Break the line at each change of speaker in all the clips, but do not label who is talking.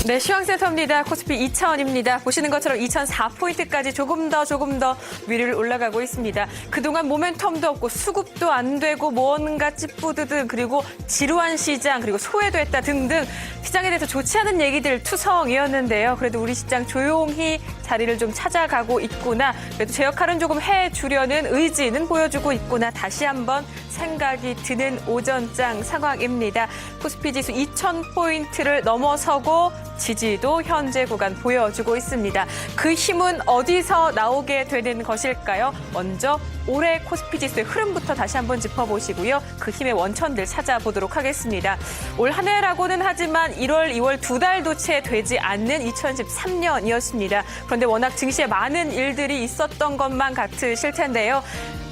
네, 시황센터입니다. 코스피 2000입니다. 보시는 것처럼 2004포인트까지 조금 더 위를 올라가고 있습니다. 그동안 모멘텀도 없고 수급도 안 되고 뭔가 찌뿌드드 그리고 지루한 시장 그리고 소외됐다 등등 시장에 대해서 좋지 않은 얘기들 투성이었는데요. 그래도 우리 시장 조용히 자리를 좀 찾아가고 있구나. 그래도 제 역할은 조금 해주려는 의지는 보여주고 있구나. 다시 한번 생각이 드는 오전장 상황입니다. 코스피 지수 2000포인트를 넘어서고 지지도 현재 구간 보여주고 있습니다. 그 힘은 어디서 나오게 되는 것일까요? 먼저 올해 코스피 지수의 흐름부터 다시 한번 짚어보시고요. 그 힘의 원천들 찾아보도록 하겠습니다. 올 한 해라고는 하지만 1월, 2월 두 달도 채 되지 않는 2013년이었습니다. 그런데 워낙 증시에 많은 일들이 있었던 것만 같으실 텐데요.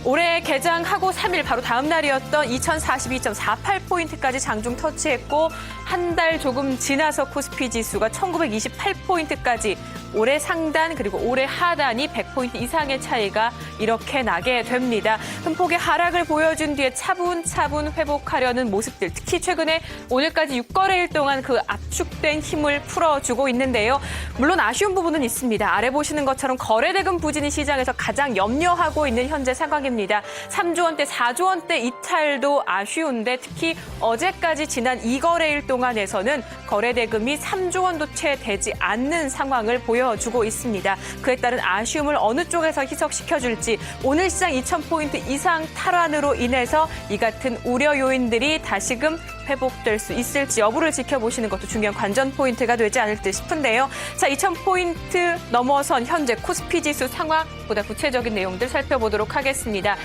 올해 개장하고 3일 바로 다음 날이었던 2042.48포인트까지 장중 터치했고 한 달 조금 지나서 코스피 지수가 1928포인트까지 올해 상단 그리고 올해 하단이 100포인트 이상의 차이가 이렇게 나게 됩니다. 큰 폭의 하락을 보여준 뒤에 차분차분 회복하려는 모습들, 특히 최근에 오늘까지 6거래일 동안 그 압축된 힘을 풀어주고 있는데요. 물론 아쉬운 부분은 있습니다. 아래 보시는 것처럼 거래대금 부진이 시장에서 가장 염려하고 있는 현재 상황입니다. 3조 원대, 4조 원대 이탈도 아쉬운데 특히 어제까지 지난 2거래일 동안에서는 거래대금이 3조 원도 채 되지 않는 상황을 보여주고 있습니다. 그에 따른 아쉬움을 어느 쪽에서 희석시켜줄지 오늘 시장 2000포인트 이상 탈환으로 인해서 이 같은 우려 요인들이 다시금 회복될 수 있을지 여부를 지켜보시는 것도 중요한 관전 포인트가 되지 않을 듯 싶은데요. 자, 2000포인트 넘어선 현재 코스피 지수 상황보다 구체적인 내용들 살펴보도록 하겠습니다.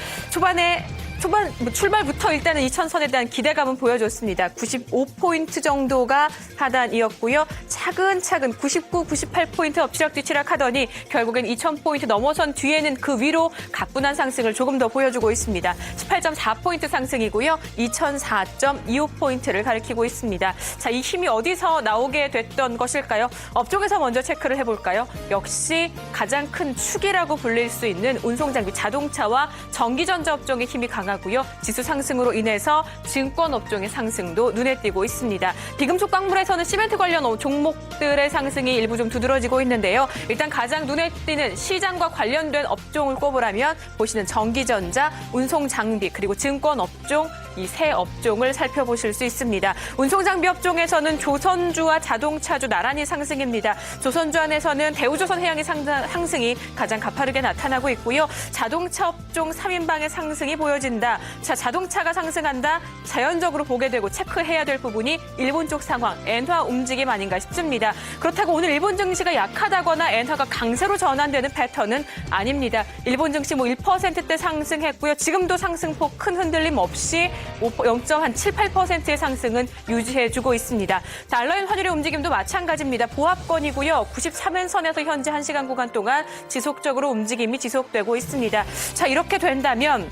출발부터 일단은 2000선에 대한 기대감은 보여줬습니다. 95포인트 정도가 하단이었고요. 차근차근 99, 98포인트 엎치락뒤치락 하더니 결국엔 2000포인트 넘어선 뒤에는 그 위로 가뿐한 상승을 조금 더 보여주고 있습니다. 18.4포인트 상승이고요. 2004.25포인트를 가리키고 있습니다. 자, 이 힘이 어디서 나오게 됐던 것일까요? 업종에서 먼저 체크를 해볼까요? 역시 가장 큰 축이라고 불릴 수 있는 운송장비, 자동차와 전기전자 업종의 힘이 강하고요. 지수 상승으로 인해서 증권 업종의 상승도 눈에 띄고 있습니다. 비금속 광물에서는 시멘트 관련 종목들의 상승이 일부 좀 두드러지고 있는데요. 일단 가장 눈에 띄는 시장과 관련된 업종을 꼽으라면 보시는 전기전자, 운송장비 그리고 증권 업종 이 세 업종을 살펴보실 수 있습니다. 운송장비 업종에서는 조선주와 자동차주 나란히 상승입니다. 조선주 안에서는 대우조선해양의 상승이 가장 가파르게 나타나고 있고요. 자동차 업종 3인방의 상승이 보여진다. 자, 자동차가 상승한다. 자연적으로 보게 되고 체크해야 될 부분이 일본 쪽 상황, 엔화 움직임 아닌가 싶습니다. 그렇다고 오늘 일본 증시가 약하다거나 엔화가 강세로 전환되는 패턴은 아닙니다. 일본 증시 1%대 상승했고요. 지금도 상승폭 큰 흔들림 없이 0.78%의 상승은 유지해주고 있습니다. 달러인 환율의 움직임도 마찬가지입니다. 보합권이고요. 93엔선에서 현재 1시간 구간 동안 지속적으로 움직임이 지속되고 있습니다. 자, 이렇게 된다면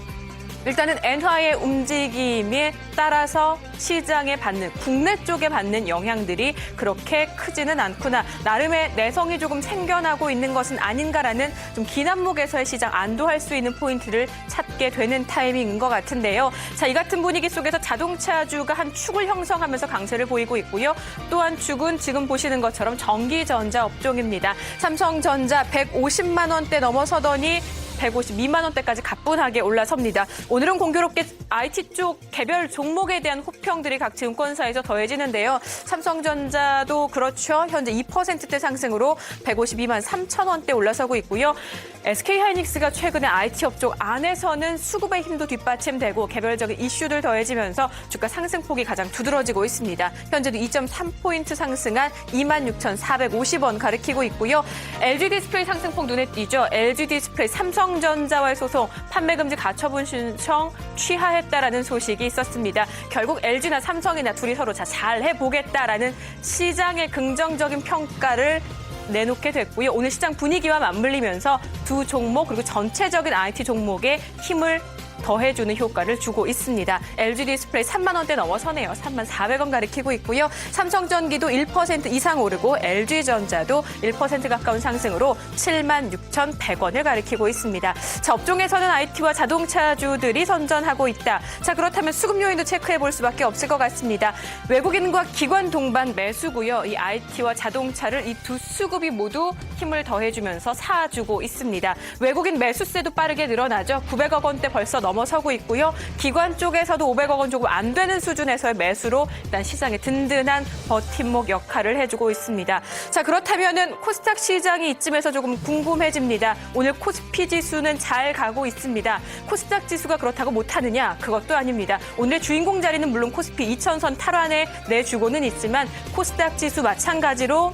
일단은 엔화의 움직임에 따라서 시장에 받는, 국내 쪽에 받는 영향들이 그렇게 크지는 않구나. 나름의 내성이 조금 생겨나고 있는 것은 아닌가라는 좀 긴 안목에서의 시장 안도할 수 있는 포인트를 찾게 되는 타이밍인 것 같은데요. 자, 이 같은 분위기 속에서 자동차주가 한 축을 형성하면서 강세를 보이고 있고요. 또 한 축은 지금 보시는 것처럼 전기전자 업종입니다. 삼성전자 150만 원대 넘어서더니 152만 원대까지 가뿐하게 올라섭니다. 오늘은 공교롭게 IT 쪽 개별 종목에 대한 호평들이 각 증권사에서 더해지는데요. 삼성전자도 그렇죠. 현재 2%대 상승으로 152만 3천 원대 올라서고 있고요. SK하이닉스가 최근에 IT 업종 안에서는 수급의 힘도 뒷받침되고 개별적인 이슈들 더해지면서 주가 상승폭이 가장 두드러지고 있습니다. 현재도 2.3포인트 상승한 26,450원 가리키고 있고요. LG디스플레이 상승폭 눈에 띄죠. LG디스플레이 삼성전자와의 소송, 판매금지 가처분 신청 취하했다라는 소식이 있었습니다. 결국 LG나 삼성이나 둘이 서로 잘 해보겠다라는 시장의 긍정적인 평가를 내놓게 됐고요. 오늘 시장 분위기와 맞물리면서 두 종목 그리고 전체적인 IT 종목에 힘을 더해주는 효과를 주고 있습니다. LG 디스플레이 3만 원대 넘어서네요. 3만 400원 가리키고 있고요. 삼성전기도 1% 이상 오르고 LG전자도 1% 가까운 상승으로 7만 6,100원을 가리키고 있습니다. 자, 업종에서는 IT와 자동차주들이 선전하고 있다. 자, 그렇다면 수급 요인도 체크해 볼 수밖에 없을 것 같습니다. 외국인과 기관 동반 매수고요. 이 IT와 자동차를 이 두 수급이 모두 힘을 더해주면서 사주고 있습니다. 외국인 매수세도 빠르게 늘어나죠. 900억 원대 벌써 넘어서고 있고요. 기관 쪽에서도 500억 원 조금 안 되는 수준에서의 매수로 일단 시장에 든든한 버팀목 역할을 해주고 있습니다. 자, 그렇다면은 코스닥 시장이 이쯤에서 조금 궁금해집니다. 오늘 코스피 지수는 잘 가고 있습니다. 코스닥 지수가 그렇다고 못하느냐? 그것도 아닙니다. 오늘 주인공 자리는 물론 코스피 2000선 탈환에 내주고는 있지만 코스닥 지수 마찬가지로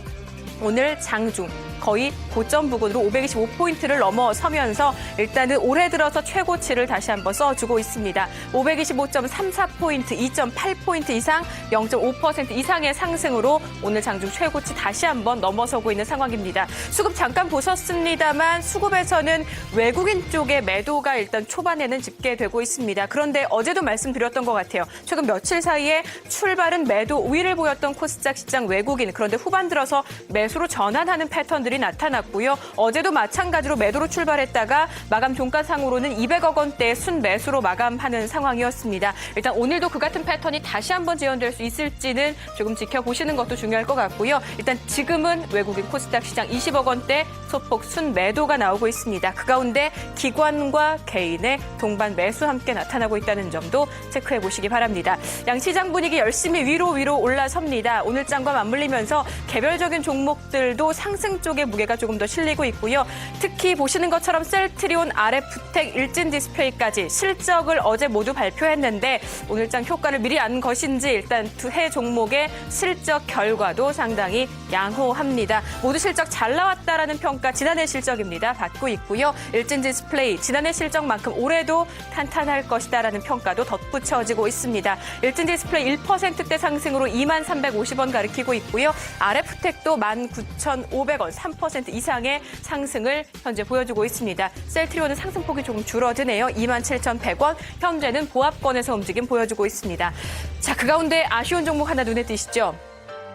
오늘 장중 거의 고점 부근으로 525포인트를 넘어서면서 일단은 올해 들어서 최고치를 다시 한번 써주고 있습니다. 525.34포인트, 2.8포인트 이상, 0.5% 이상의 상승으로 오늘 장중 최고치 다시 한번 넘어서고 있는 상황입니다. 수급 잠깐 보셨습니다만 수급에서는 외국인 쪽의 매도가 일단 초반에는 집계되고 있습니다. 그런데 어제도 말씀드렸던 것 같아요. 최근 며칠 사이에 출발은 매도 우위를 보였던 코스닥 시장 외국인, 그런데 후반 들어서 매수로 전환하는 패턴들이 나타났고요. 어제도 마찬가지로 매도로 출발했다가 마감 종가상으로는 200억 원대의 순매수로 마감하는 상황이었습니다. 일단 오늘도 그 같은 패턴이 다시 한번 재현될 수 있을지는 조금 지켜보시는 것도 중요할 것 같고요. 일단 지금은 외국인 코스닥 시장 20억 원대 소폭 순매도가 나오고 있습니다. 그 가운데 기관과 개인의 동반 매수 함께 나타나고 있다는 점도 체크해 보시기 바랍니다. 양시장 분위기 열심히 위로 올라섭니다. 오늘 장과 맞물리면서 개별적인 종목들도 상승 쪽에 무게가 조금 더 실리고 있고요. 특히 보시는 것처럼 셀트리온, RF텍, 일진 디스플레이까지 실적을 어제 모두 발표했는데 오늘장 효과를 미리 안 것인지 일단 두 해 종목의 실적 결과도 상당히 양호합니다. 모두 실적 잘 나왔다라는 평가 지난해 실적입니다. 받고 있고요. 일진 디스플레이 지난해 실적만큼 올해도 탄탄할 것이다라는 평가도 덧붙여지고 있습니다. 일진 디스플레이 1%대 상승으로 2만 350원 가리키고 있고요. RF텍도 19,500원, 3% 이상의 상승을 현재 보여주고 있습니다. 셀트리온은 상승폭이 조금 줄어드네요. 27,100원. 현재는 보합권에서 움직임 보여주고 있습니다. 자, 그 가운데 아쉬운 종목 하나 눈에 띄시죠?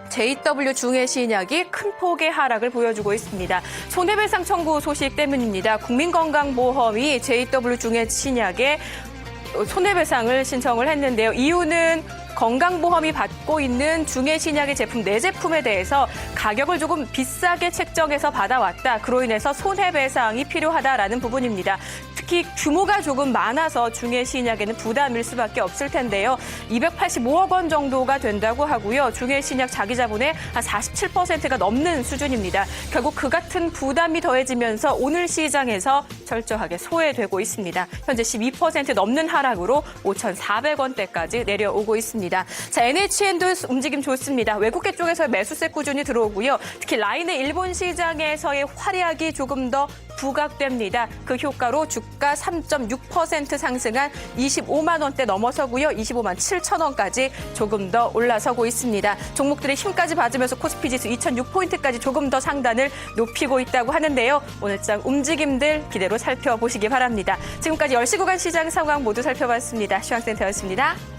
JW 중해신약이 큰 폭의 하락을 보여주고 있습니다. 손해배상 청구 소식 때문입니다. 국민건강보험이 JW 중해신약에 손해배상을 신청을 했는데요. 이유는 건강보험이 받고 있는 중해신약의 제품 4제품에 대해서 가격을 조금 비싸게 책정해서 받아왔다. 그로 인해서 손해배상이 필요하다라는 부분입니다. 특히 규모가 조금 많아서 중해신약에는 부담일 수밖에 없을 텐데요. 285억 원 정도가 된다고 하고요. 중해신약 자기자본의 한 47%가 넘는 수준입니다. 결국 그 같은 부담이 더해지면서 오늘 시장에서 철저하게 소외되고 있습니다. 현재 12% 넘는 하락으로 5,400원대까지 내려오고 있습니다. 자, NHN도 움직임 좋습니다. 외국계 쪽에서 매수세 꾸준히 들어오고요. 특히 라인의 일본 시장에서의 활약이 조금 더 부각됩니다. 그 효과로 주가 3.6% 상승한 25만 원대 넘어서고요. 25만 7천 원까지 조금 더 올라서고 있습니다. 종목들의 힘까지 받으면서 코스피 지수 2006포인트까지 조금 더 상단을 높이고 있다고 하는데요. 오늘장 움직임들 기대로 살펴보시기 바랍니다. 지금까지 10시 구간 시장 상황 모두 살펴봤습니다. 시황센터였습니다.